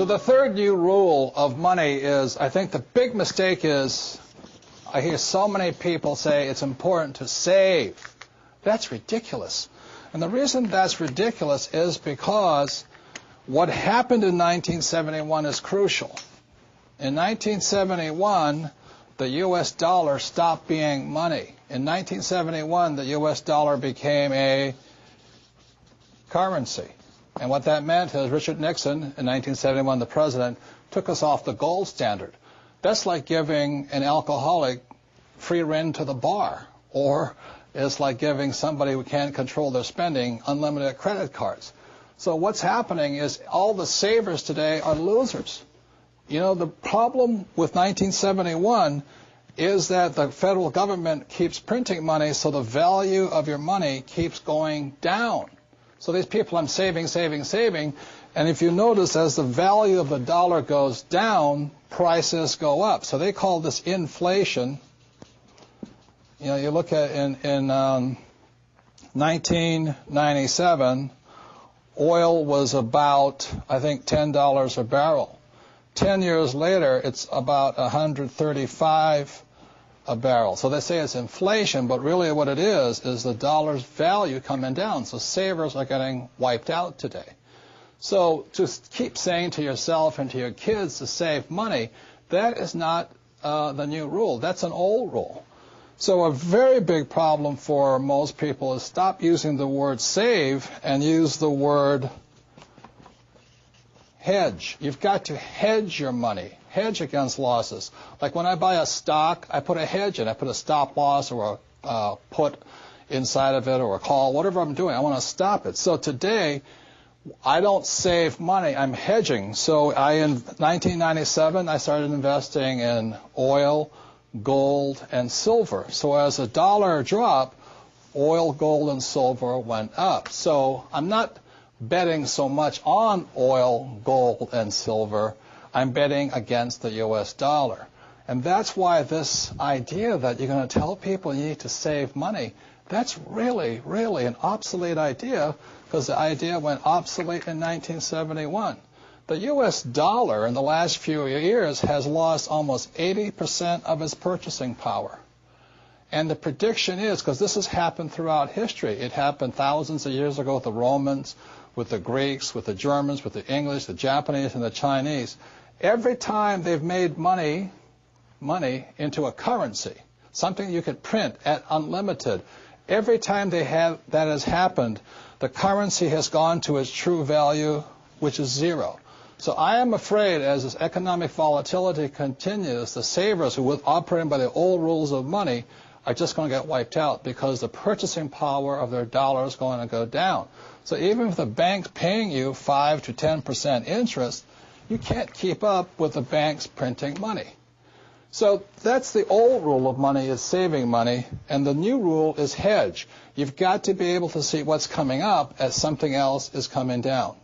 So the third new rule of money is, I think the big mistake is, I hear so many people say it's important to save. That's ridiculous. And the reason that's ridiculous is because what happened in 1971 is crucial. In 1971, the U.S. dollar stopped being money. In 1971, the U.S. dollar became a currency. And what that meant is Richard Nixon, in 1971, the president, took us off the gold standard. That's like giving an alcoholic free rein to the bar, or it's like giving somebody who can't control their spending unlimited credit cards. So what's happening is all the savers today are losers. You know, the problem with 1971 is that the federal government keeps printing money, so the value of your money keeps going down. So these people, I'm saving, and if you notice, as the value of the dollar goes down, prices go up. So they call this inflation. You know, you look at in 1997, oil was about, I think, $10 a barrel. 10 years later, it's about 135 a barrel. So they say it's inflation, but really what it is the dollar's value coming down. So savers are getting wiped out today. So just keep saying to yourself and to your kids to save money, that is not the new rule. That's an old rule. So a very big problem for most people is stop using the word save and use the word hedge. You've got to hedge your money, hedge against losses. Like when I buy a stock, I put a hedge in. I put a stop loss or a put inside of it or a call, whatever I'm doing. I want to stop it. So today, I don't save money. I'm hedging. So in 1997, I started investing in oil, gold, and silver. So as the dollar dropped, oil, gold, and silver went up. So I'm not betting so much on oil, gold, and silver. I'm betting against the U.S. dollar. And that's why this idea that you're going to tell people you need to save money, that's really, really an obsolete idea, because the idea went obsolete in 1971. The U.S. dollar in the last few years has lost almost 80% of its purchasing power. And the prediction is, because this has happened throughout history, it happened thousands of years ago with the Romans, with the Greeks, with the Germans, with the English, the Japanese, and the Chinese. Every time they've made money into a currency, something you could print at unlimited, every time that has happened, the currency has gone to its true value, which is zero. So I am afraid as this economic volatility continues, the savers who were operating by the old rules of money are just going to get wiped out because the purchasing power of their dollar is going to go down. So even if the bank's paying you 5 to 10% interest, you can't keep up with the banks printing money. So that's the old rule of money, is saving money, and the new rule is hedge. You've got to be able to see what's coming up as something else is coming down.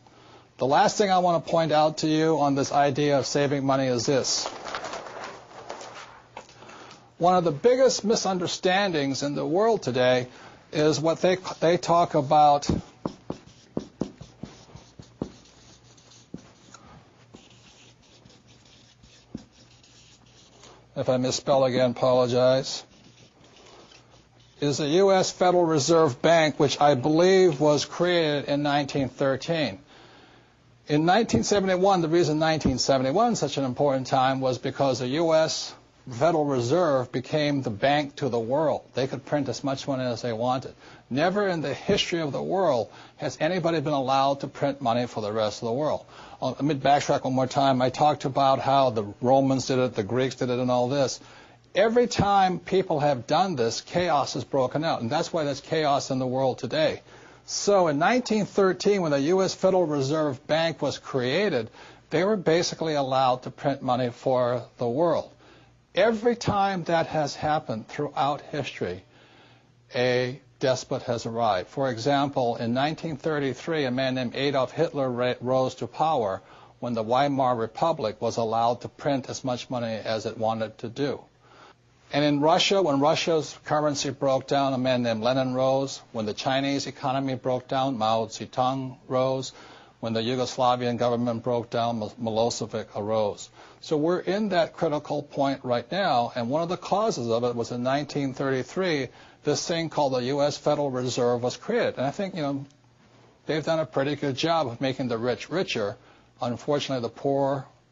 The last thing I want to point out to you on this idea of saving money is this. One of the biggest misunderstandings in the world today is what they talk about if I misspell again, apologize, is the U.S. Federal Reserve Bank, which I believe was created in 1913. In 1971, the reason 1971 is such an important time was because the U.S. Federal Reserve became the bank to the world. They could print as much money as they wanted. Never in the history of the world has anybody been allowed to print money for the rest of the world. Let me backtrack one more time. I talked about how the Romans did it, the Greeks did it, and all this. Every time people have done this, chaos has broken out, and that's why there's chaos in the world today. So in 1913, when the U.S. Federal Reserve Bank was created, they were basically allowed to print money for the world. Every time that has happened throughout history, a despot has arrived. For example, in 1933, a man named Adolf Hitler rose to power when the Weimar Republic was allowed to print as much money as it wanted to do. And in Russia, when Russia's currency broke down, a man named Lenin rose. When the Chinese economy broke down, Mao Zedong rose. When the Yugoslavian government broke down, Milosevic arose. So we're in that critical point right now, and one of the causes of it was in 1933, this thing called the U.S. Federal Reserve was created. And I think, they've done a pretty good job of making the rich richer. Unfortunately,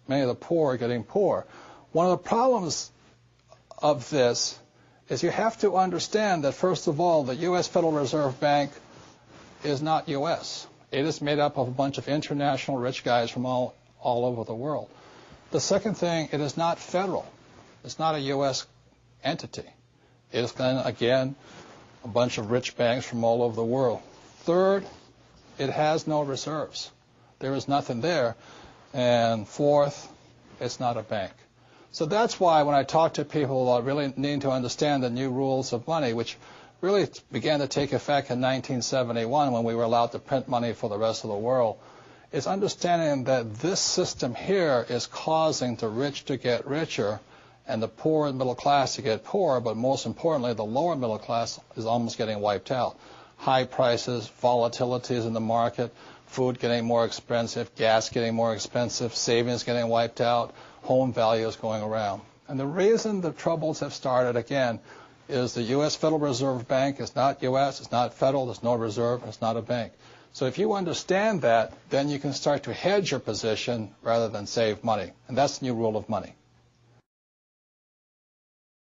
many of the poor are getting poorer. One of the problems of this is you have to understand that, first of all, the U.S. Federal Reserve Bank is not U.S. It is made up of a bunch of international rich guys from all over the world. The second thing, it is not federal. It's not a U.S. entity. It is, again, a bunch of rich banks from all over the world. Third, it has no reserves. There is nothing there. And fourth, it's not a bank. So that's why when I talk to people about really needing to understand the new rules of money, which really began to take effect in 1971 when we were allowed to print money for the rest of the world, is understanding that this system here is causing the rich to get richer and the poor and middle class to get poorer, but most importantly, the lower middle class is almost getting wiped out. High prices, volatilities in the market, food getting more expensive, gas getting more expensive, savings getting wiped out, home values going around. And the reason the troubles have started, again, is the U.S. Federal Reserve Bank is not U.S., it's not federal, there's no reserve, it's not a bank. So if you understand that, then you can start to hedge your position rather than save money. And that's the new rule of money.